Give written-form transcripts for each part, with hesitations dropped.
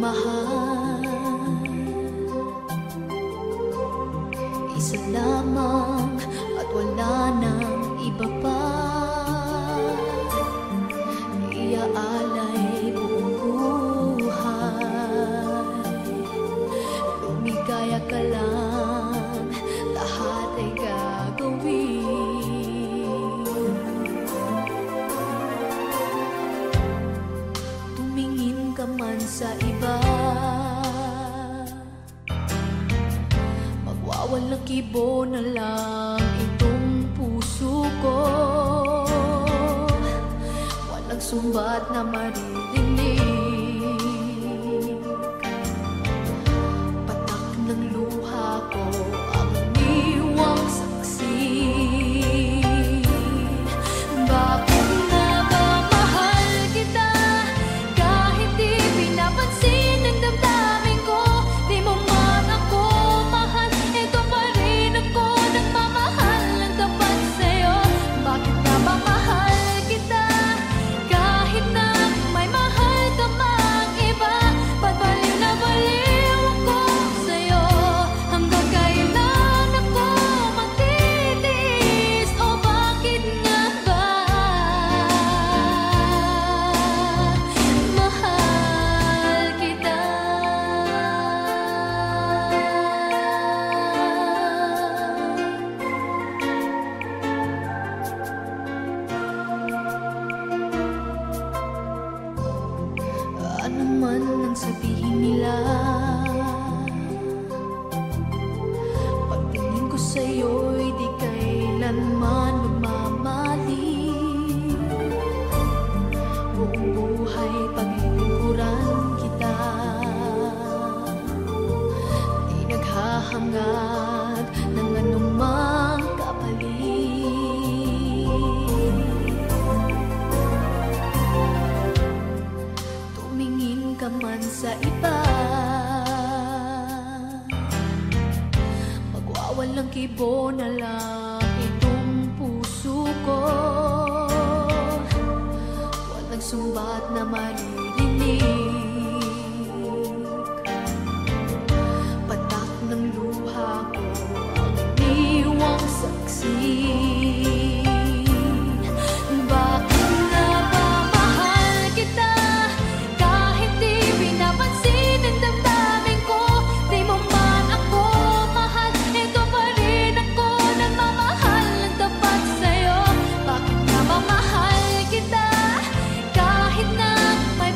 mahal, isa lamang at wala nang iba pa. Iaalay buong buhay, lumigaya ka lang, lahat ay gagawin. Tumingin ka man sa iba, magwawalang kibo na lang itong puso ko. Walang sumbat na maririnig, patak ng luha ko ang iniwang saksi. Bakit nga ba mahal kita, kahit di pinapansin ang damdamin ko? Di mo man ako mahal, ito pa rin ako nagmamahal ng tapat sa'yo. Bakit nga ba mahal kita, kahit na may mahal ka mang iba? Ba't baliw na baliw ako sa'yo? Hanggang kailan ako magtitiis? O bakit nga ba mahal kita? Ano man ang sabihin nila, pagtingin ko sa'yo'y di kailanman magmamali. Buong buhay paglilingkuran kita, di naghahangad ng anumang kapalit. Tumingin ka man sa iba, magwawalang kibo na lang itong puso ko. Walang sumbat na maririnig, patak ng luha ko ang iniwang saksi. Bakit nga ba mahal kita, kahit di pinapansin ang damdamin ko? Di mo man ako mahal, ito pa rin ako nagmamahal ng tapat sa'yo. Bakit nga ba mahal kita, kahit na may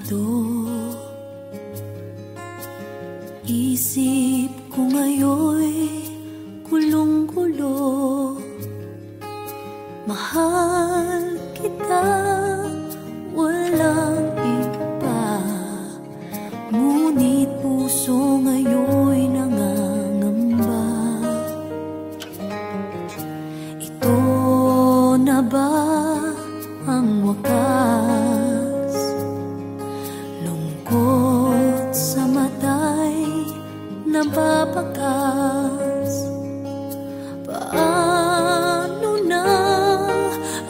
ito. Isip ko ngayon'y kulong-kulo. Mahal kita, walang iba. Ngunit puso ngayon'y nangangamba. Ito na ba ang wakas? Lungkot sa mata'y nababakas. Paano na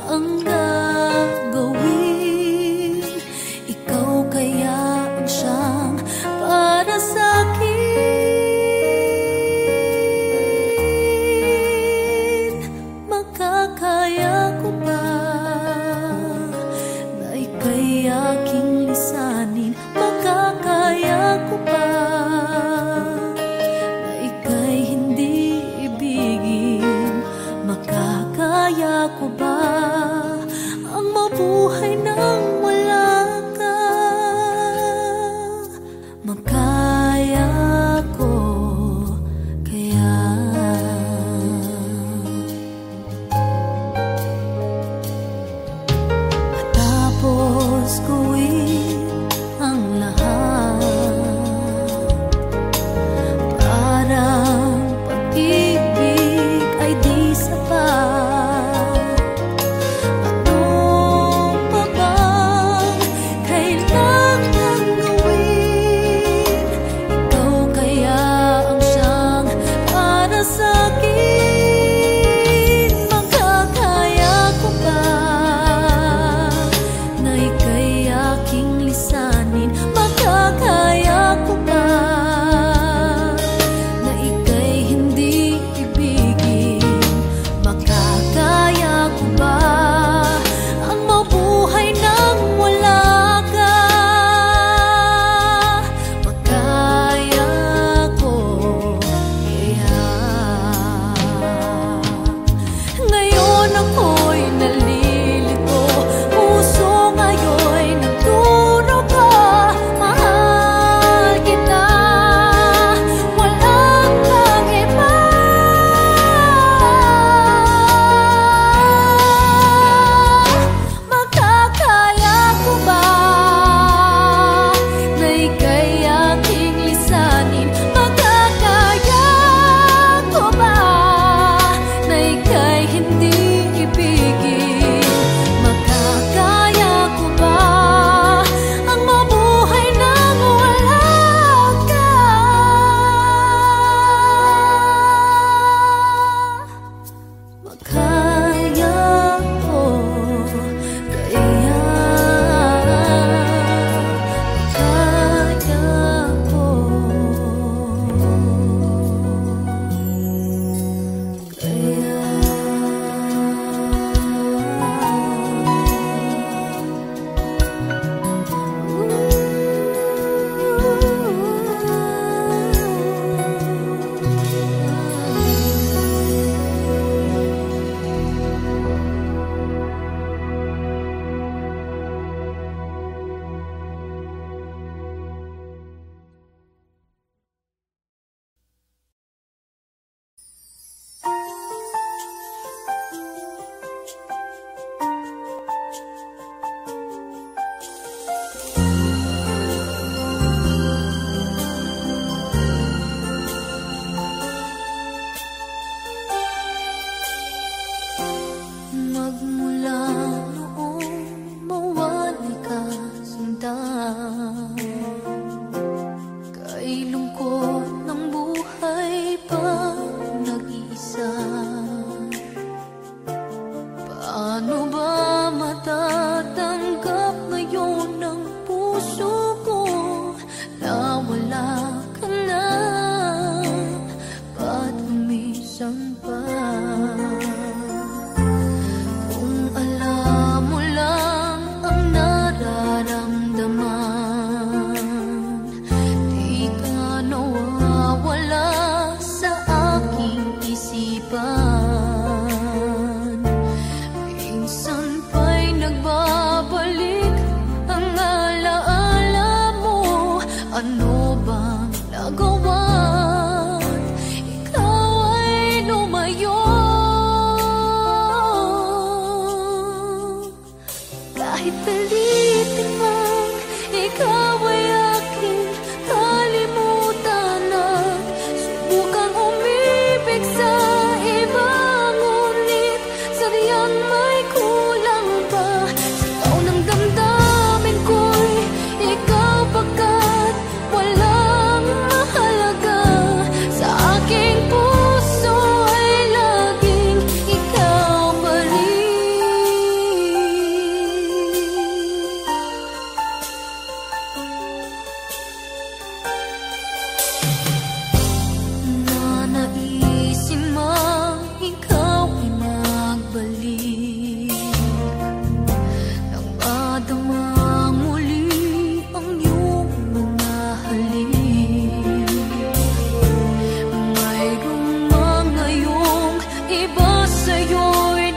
ang gagawin? Ikaw kaya ang siyang para sa'kin. Makakaya ko ba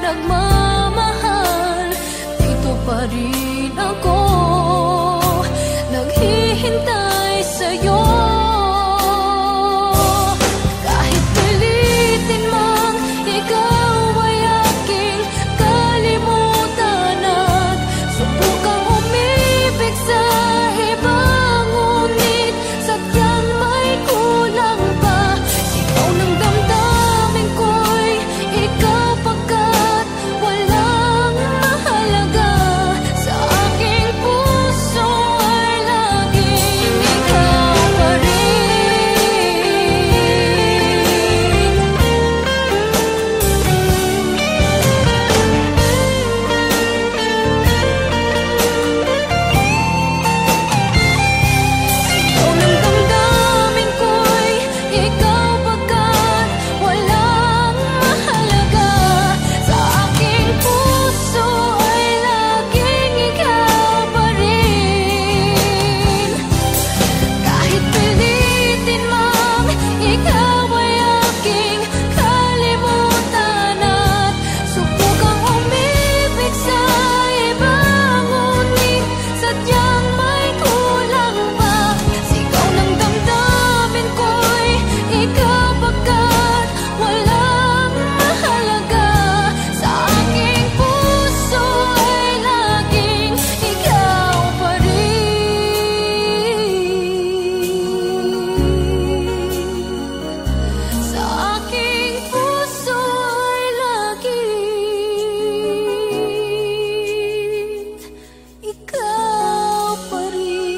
nagmamahal, dito pa rin ako naghihintay sa'yo. Kahit pilitin mang ikaw ay aking kalimutan at subukang umibig sa iba, ngunit sadyang may kulang pa. Sigaw ng damdamin ko'y ikaw pagkat walang mahalaga. Sa aking puso ay laging ikaw pa rin. Sigaw ng damdamin ko'y ikaw pagkat walang mahalaga. Sa aking puso ay laging ikaw pa rin. Kahit pilitin mang ikaw ay aking kalimutan at subukang umibig sa iba, ngunit sadyang may kulang pa. Sigaw ng damdamin ko'y ikaw pagkat walang mahalaga. Sa aking puso ay laging ikaw pa rin. Sa aking puso ay laging ikaw pa rin.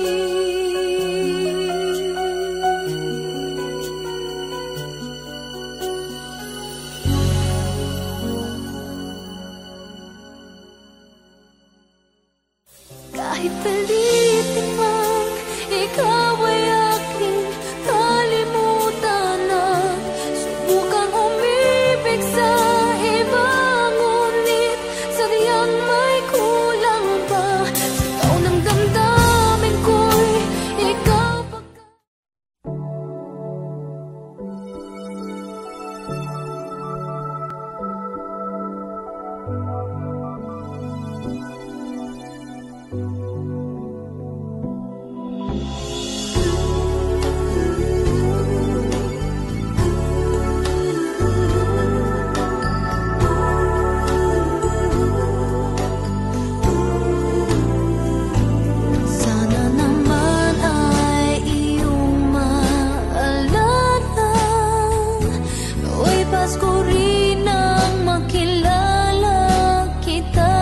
Kahit pilitin mang ikaw ay aking kalimutan at subukang umibig sa iba, ngunit sadyang may kulang pa. Sigaw ng damdamin ko'y ikaw pagkat sana naman ay iyong maalala. No'y Pasko rin ang makilala kita,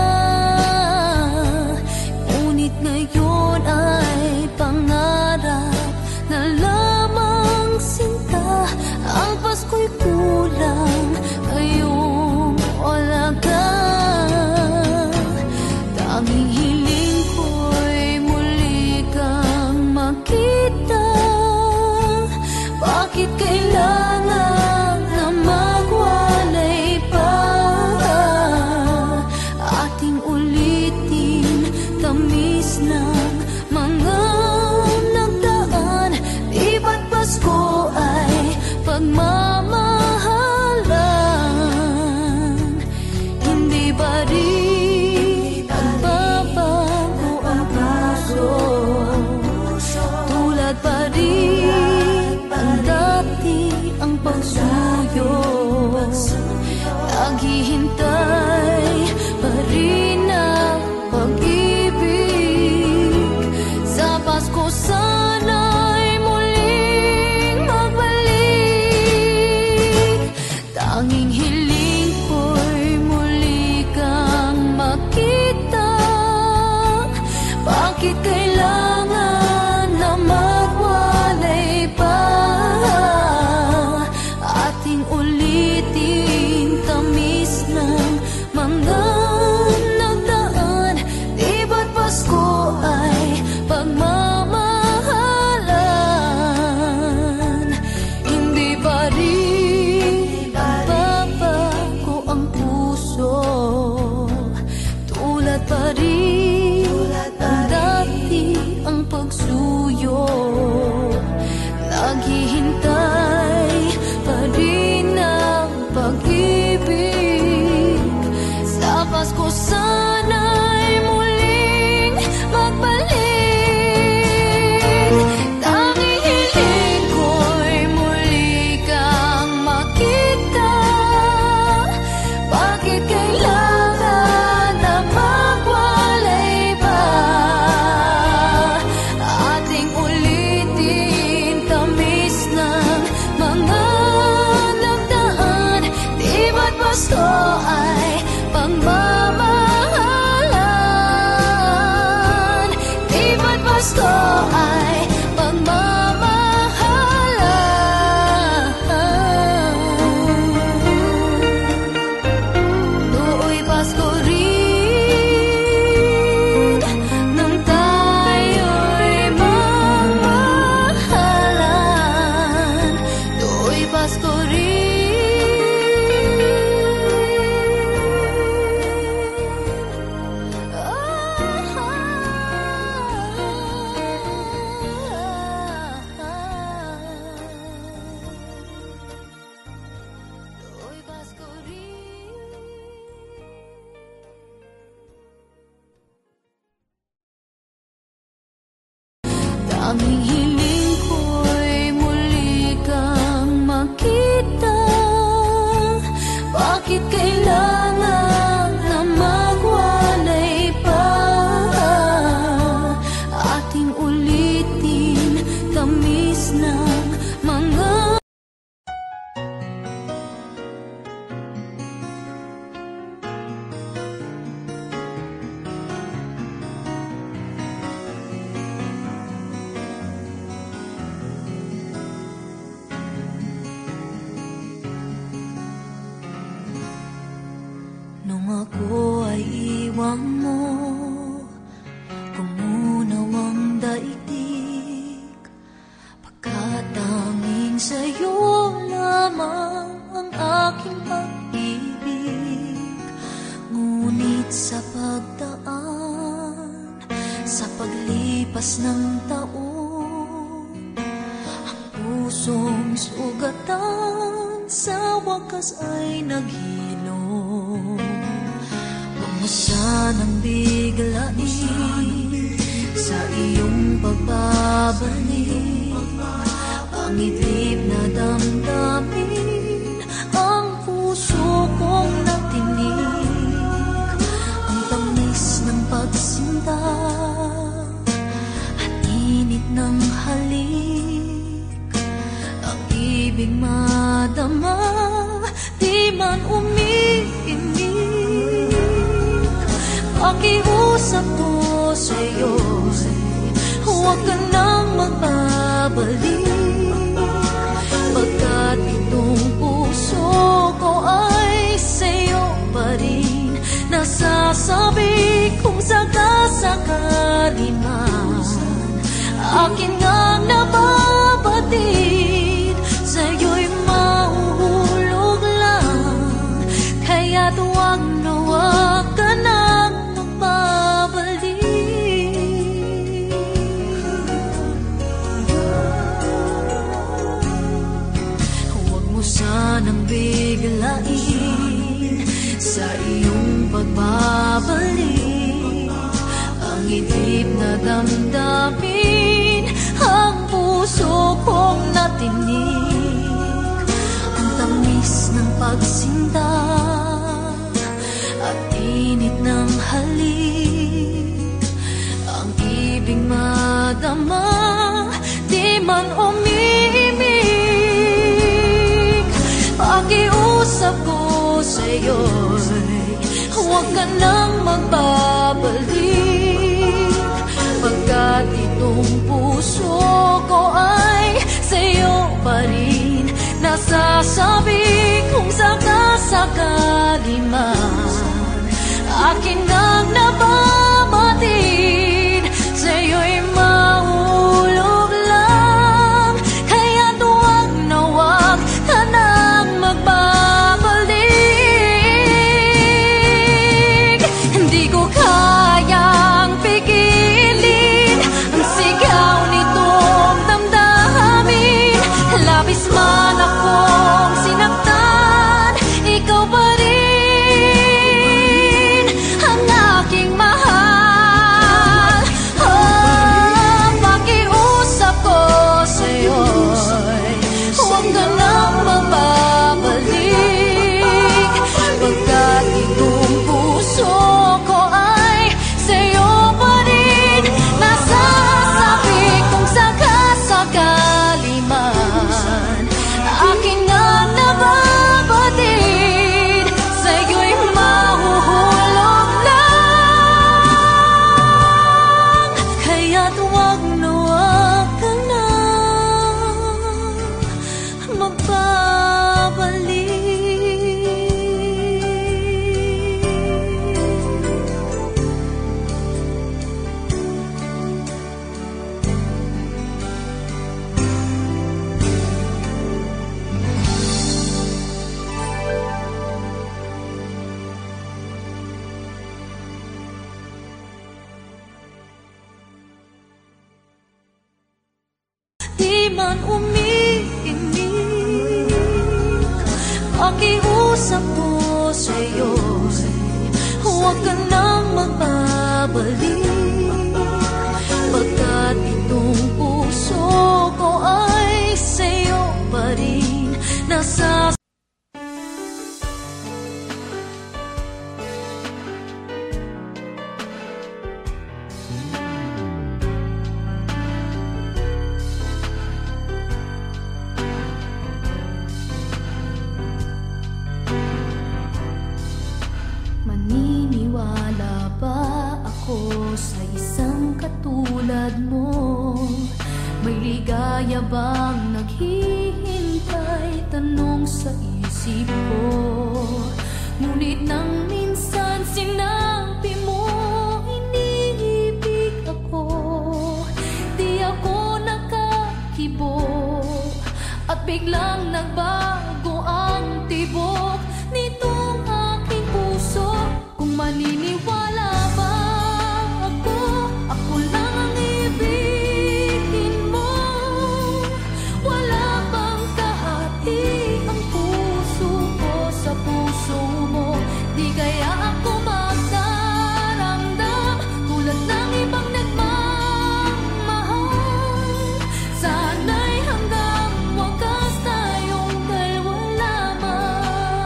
ngunit ngayon ay pangarap na lamang sinta. Ang Pasko'y kulang, ngayong wala ka. Tanging hiling ko'y muli kang makita. Bakit kailangan na magwalay pa? Ating ulitin tamis ng mga nagdaan. Di ba't Pasko ay pagmamahalan? Hindi ba rin nagbabago ang puso? Tulad pa rin ang dati ang pagsuyo. Naghihintay pa rin ang pag-ibig. Sa Pasko sana'y muling magbalik. Tanging hiling ko'y muli kang makita. Bakit kailangan na magwalay pa? Ating ulitin tamis ng mga nagdaan. Di ba't Pasko ay pagmamahalan? Hindi pa rin nagbabago ang puso. Tulad pa rin ang dati ang pagsuyo. Naghihintay pa rin ang pag Tanging hiling ko'y muli kang makita. Bakit kailangan na magwalay pa? Ating ulitin tamis ng mga nung ako ay iwan mo, kumunaw ang daigdig, pagkatanging sa'yo lamang ang aking pag-ibig. Ngunit sa pagdaan, sa paglipas ng taon, ang pusong sugatan sa wakas ay naghilom. Huwag mo sanang biglain sa iyong pagbabalik ang idlip na damdamin, ang puso kong natinig, ang tamis ng pagsinta at init ng halik, ang ibig madama, di man umiinig. Pakiusap ko sa'yo, huwag ka nang magbabalik, pagkat itong puso ko ay sa'yo pa rin. Nasasabi kung sakasakali man akin ngang nababatid, sa'yo'y mahuhulog lang. Kaya't huwag na huwag ka nang magbabalik. Huwag mo sanang biglain sa iyong pagbabalik ang idlip na damdamin, ang puso kong natinig, ang tamis ng pagsinta at init ng halik, ang ibig madama, di man umiimig. Pakiusap ko sa'yo'y huwag ka nang magbabalik, pagkat itong puso ko ay sa'yo pa rin. Nasasabi kung sakasakali man akin ngang nababatid, sa'yo'y mahulog lang. Kaya't huwag na huwag ka nang magbabalik. Hindi ko kayang pigilin ang sigaw nitong damdamin. Labis man akong sinaktan, ikaw pa rin ang aking mahal. Oh, pakiusap ko sa'yo'y huwag ka nang magbabalik, pagkat itong puso ko ay sa'yo pa rin. Nasasabi kung sakasakali man aking nga nababatid, sa'yo'y mahuhulog lang. Kaya't huwag na huwag ka nang magbabalik. Di man umiinig, pakiusap ko sa'yo'y huwag ka nang magbabalik, pagkat itong puso sa'yo pa rin nasa. Maniniwala ba ako sa isang katulad mo? May ligaya bang naghihintay? Tanong sa isip ko. Ngunit nang minsan sinabi mo iniibig ako, di ako nakakibo at biglang nagbago ang tibok nitong aking puso. Kung maniniwala ba ako, ako lang ang ibigin mo. Wala bang kahati ang puso ko sa puso mo? Di kaya ako magdaramdam tulad ng ibang nagmamahal. Sana'y hanggang wakas tayong dalawa lamang.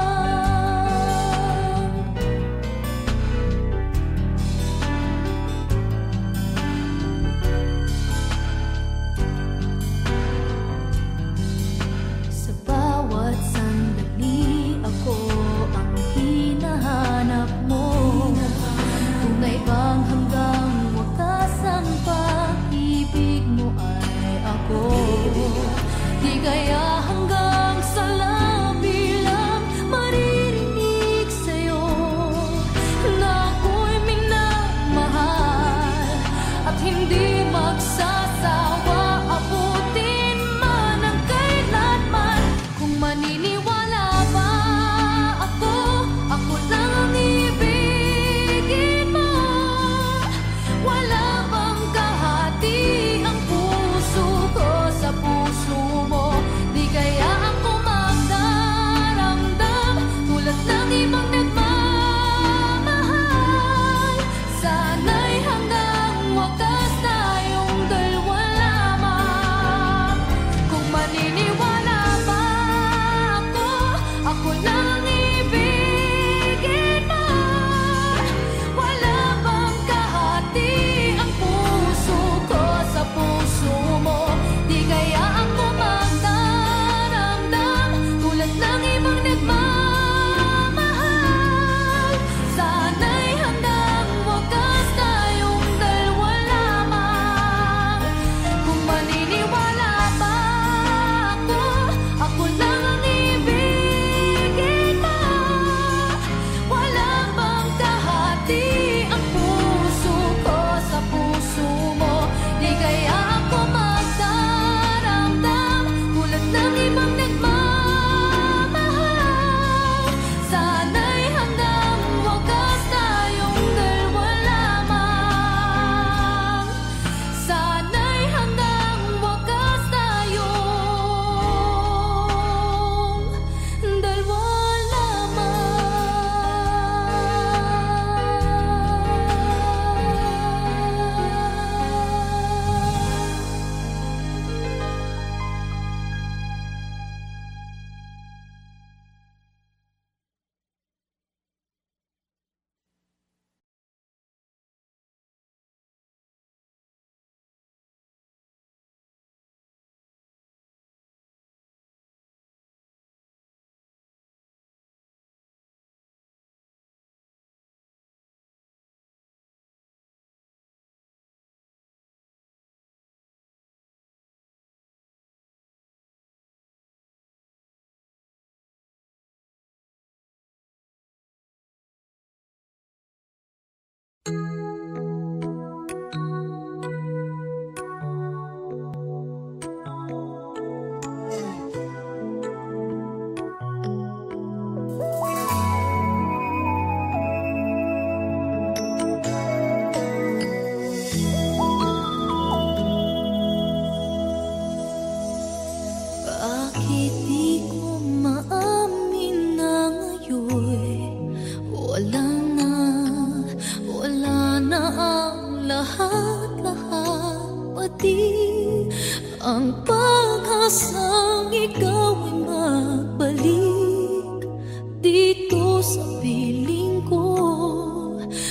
sa piling ko.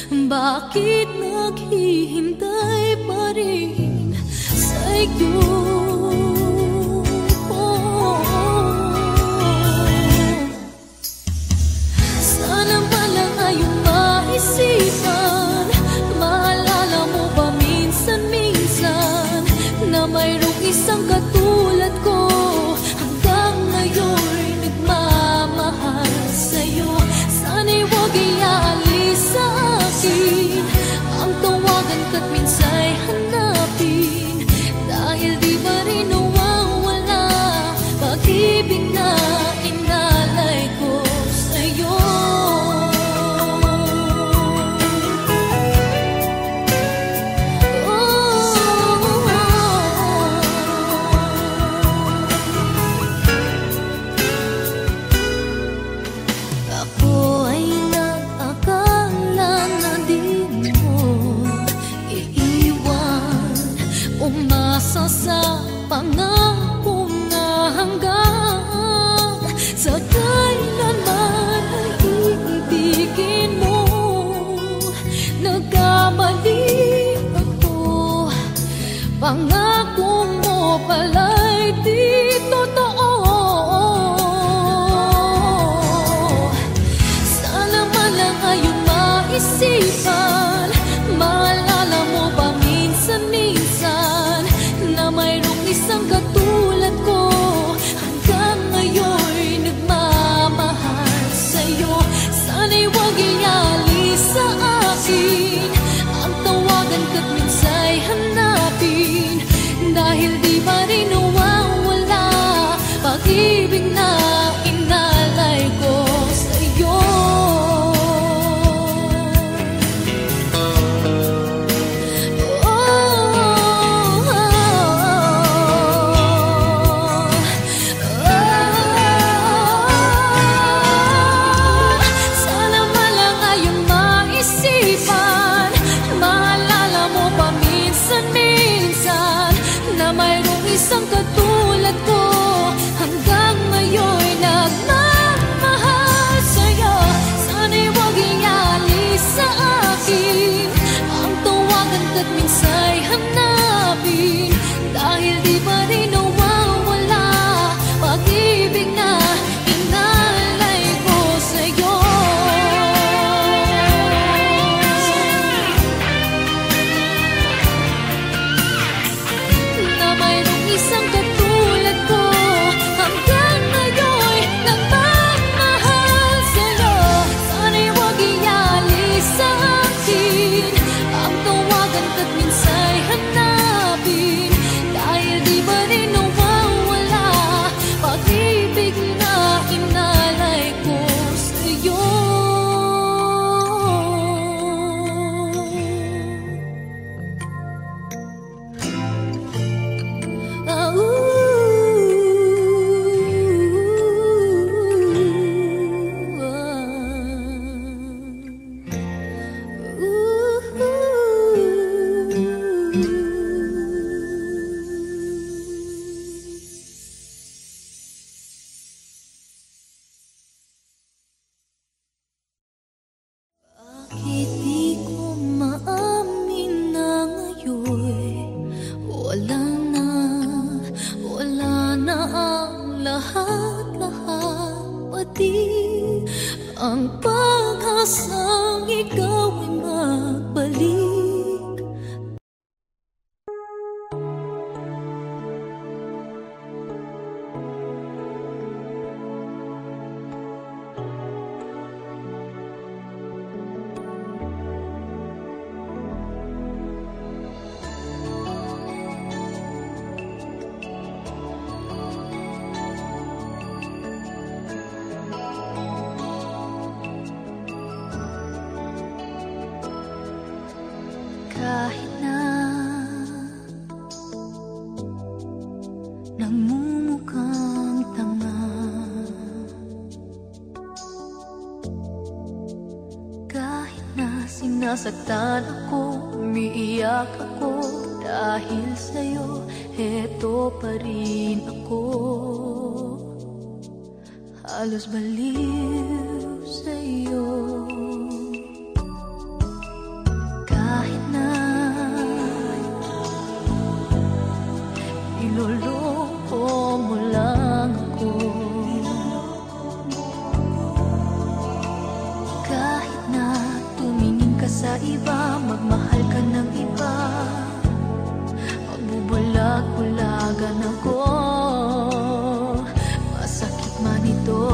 Bakit naghihintay pa rin sa'yo? Sana palang ayong maisipan. Maalala mo ba minsan-minsan na mayroong isang katulad ko, hanggang ngayon'y nagmamahal sa'yo. Sana'y huwag ialis sa akin ang tawagan ka't minsa'y hanapin, dahil di ba rin nawawala pag-ibig na inalay ko sa'yo. Ako ay nag-akala na di mo iiwan, umasa sa pangako na hanggang sa kailanman ay iibigin mo. Nagkamali ako, pangako mo pala'y di totoo. Sana man lang ayong maisipan. Maalala mo ba minsan-minsan na mayroong isang katulad ko, hanggang ngayon'y nagmamahal sa'yo. Sana'y huwag ialis sa akin ang tawagan ka't minsa'y hanapin, dahil di ba rin nawawala pag-ibig na inalay ko sa'yo. Sana man lang ayong maisipan. Maalala mo ba minsan-minsan na mayroong isang katulad ko, hanggang ngayon'y nagmamahal sa'yo. Sana'y huwag ialis sa akin ang tawagan ka't minsa'y hanapin, dahil di ba rin nawawala pag-ibig na inalay ko sa'yo. Na mayroong isang katulad ko, hanggang ngayon'y nagmamahal sa'yo. Sana'y huwag ialis sa akin ang tawagan ka't minsa'y hanapin, dahil di ba rin nawawala pag-ibig na inalay ko sa'yo. Ah, bakit di ko maamin na ngayon wala na ang lahat-lahat, pati ang pag-asang ikaw ay magbalik. Kahit na nagmumukhang tanga, kahit na sinasaktan ako, umiiyak ako dahil sa'yo, heto pa rin ako. Halos baliw sa'yo. Kahit na iloloko mo lang ako, kahit na tumingin ka sa iba, magmahal ka ng iba, magbubulag-bulagan ako, masakit man ito,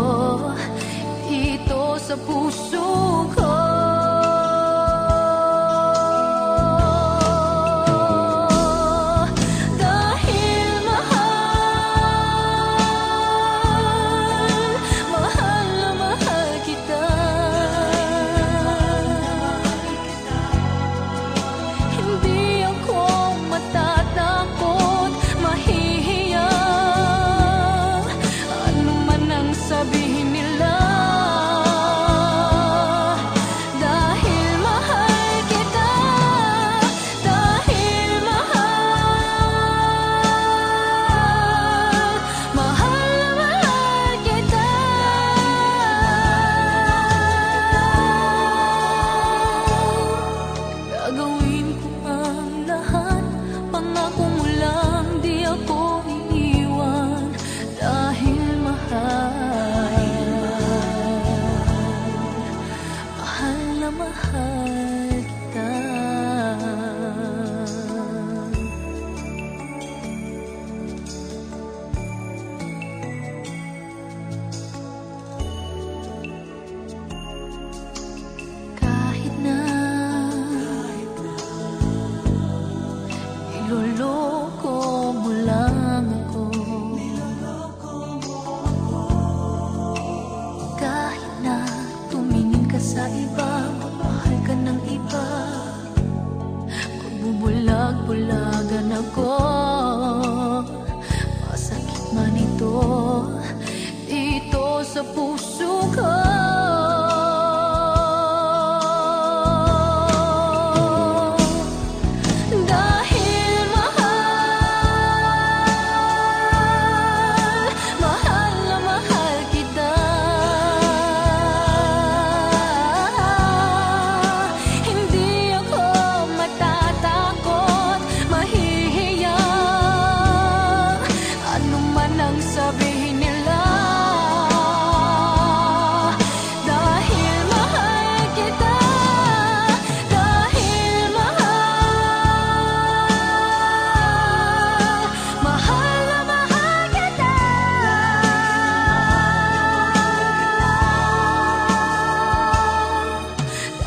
ito sa puso ko. Sa iba, magmahal ka ng iba, magbubulag-bulagan ako, masakit man ito, dito sa puso ko.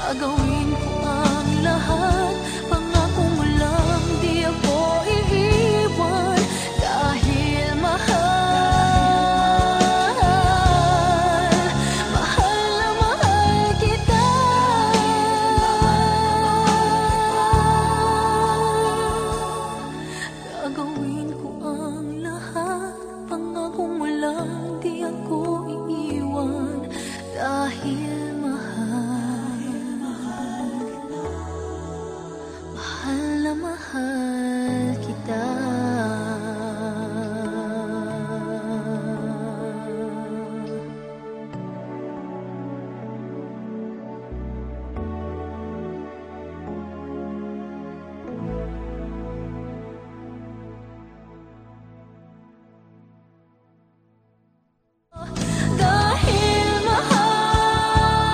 Gagawin ko ang lahat, pangako mo lang di ako iiwan, dahil mahal, mahal na mahal kita. Gagawin ko ang lahat, pangako mo lang di ako iiwan, dahil mahal kita. Dahil mahal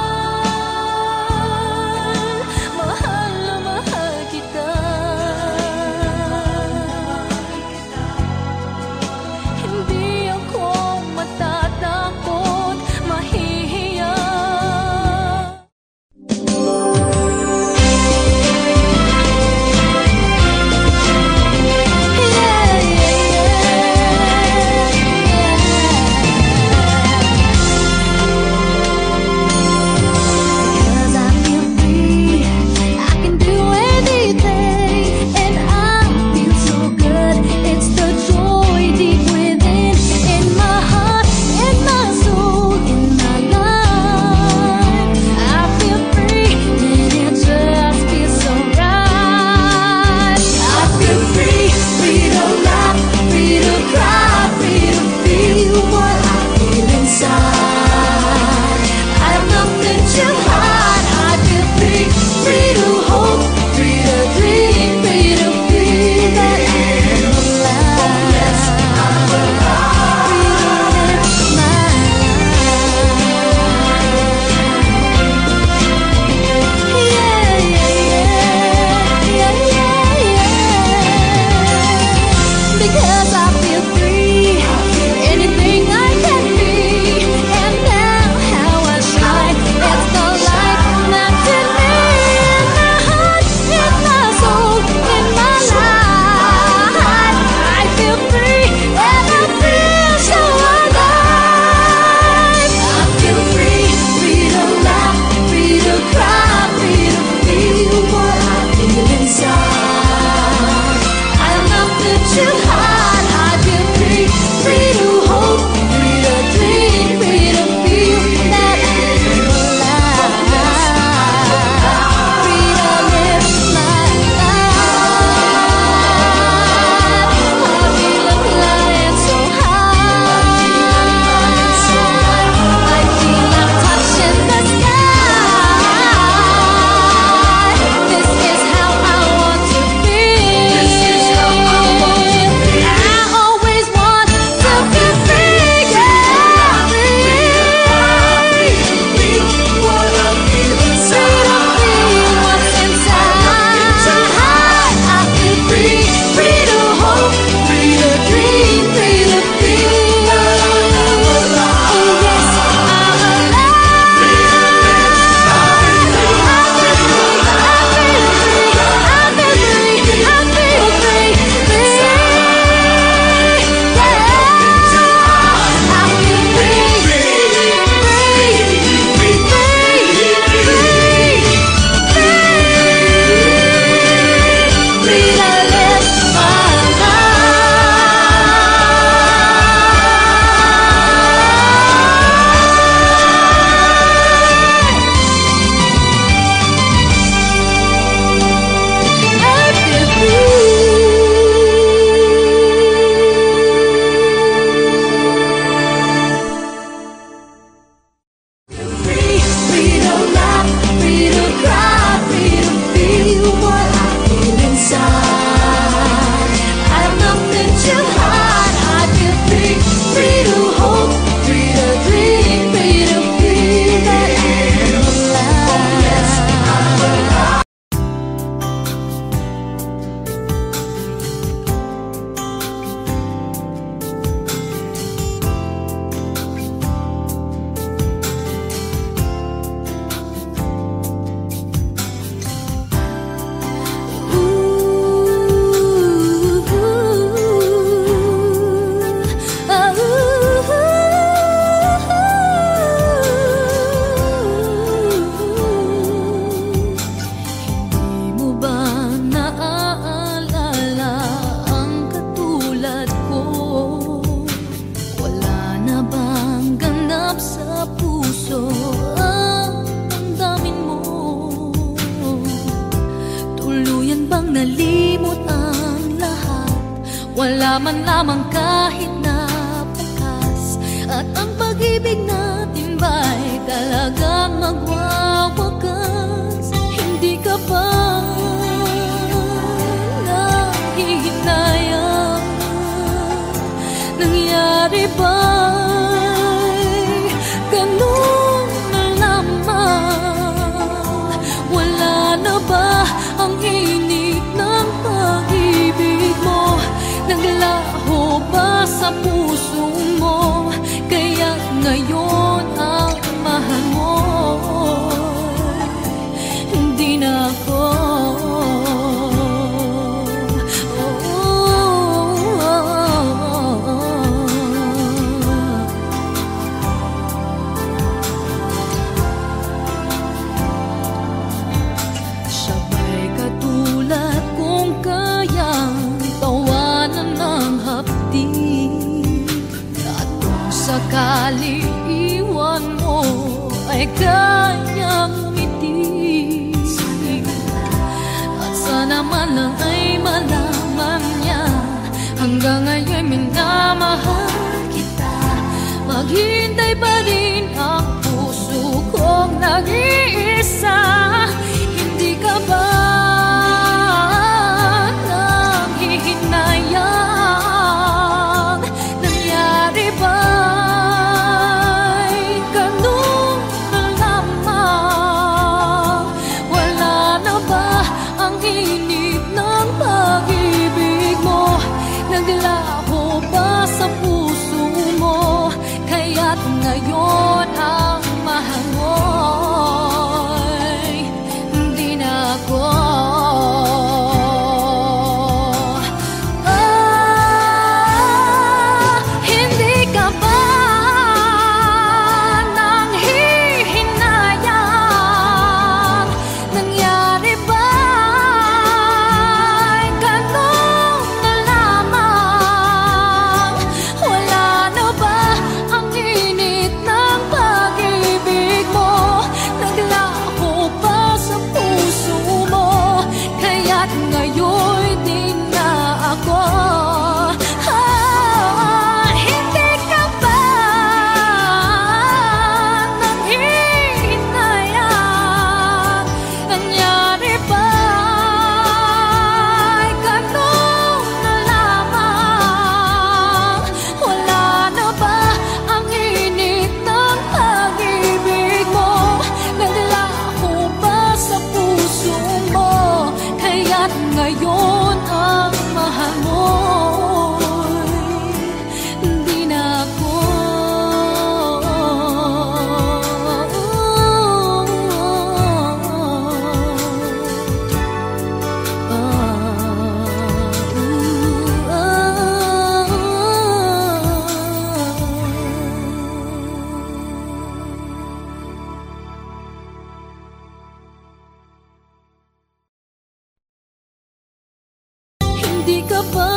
wala man lamang kahit na bakas. At ang pag-ibig natin ba'y talagang magwawakas? Hindi ka ba nahihinayang? Nangyari ba'y ganun na lamang? Wala na ba ang init ng pag-ibig mo? Naglaho ba sa puso mo? Kaya ngayon ang mahal mo hindi na ako. Sabay katulad kung kayang tawanan ng hapdi, at kung sakali iwan mo ay kayang umiti. At sana man lang ay malaman niya hanggang ngayon minamahal kita. Maghintay pa rin ang puso kong nag-iisa. Hindi ka ba nanghihinayang? Nangyari ba'y ganun na lamang? Wala na ba ang init ng pag-ibig mo? Naglaho ba sa puso mo? Kaya't ngayon ang mahal mo'y hindi na ako. Hindi ka ba nanghihinayang? Nangyari ba'y ganun na lamang? Wala na ba ang init ng pag-ibig mo? Naglaho ba sa puso mo? Kaya't ngayon din na ako. Hindi ka ba nanghihinayang? Nangyari ba'y ganun na lamang? Wala na ba ang init ng pag-ibig mo? Naglaho ba sa puso mo? Kaya't ngayon ang mahal mo'y hindi na ako. Hindi ka ba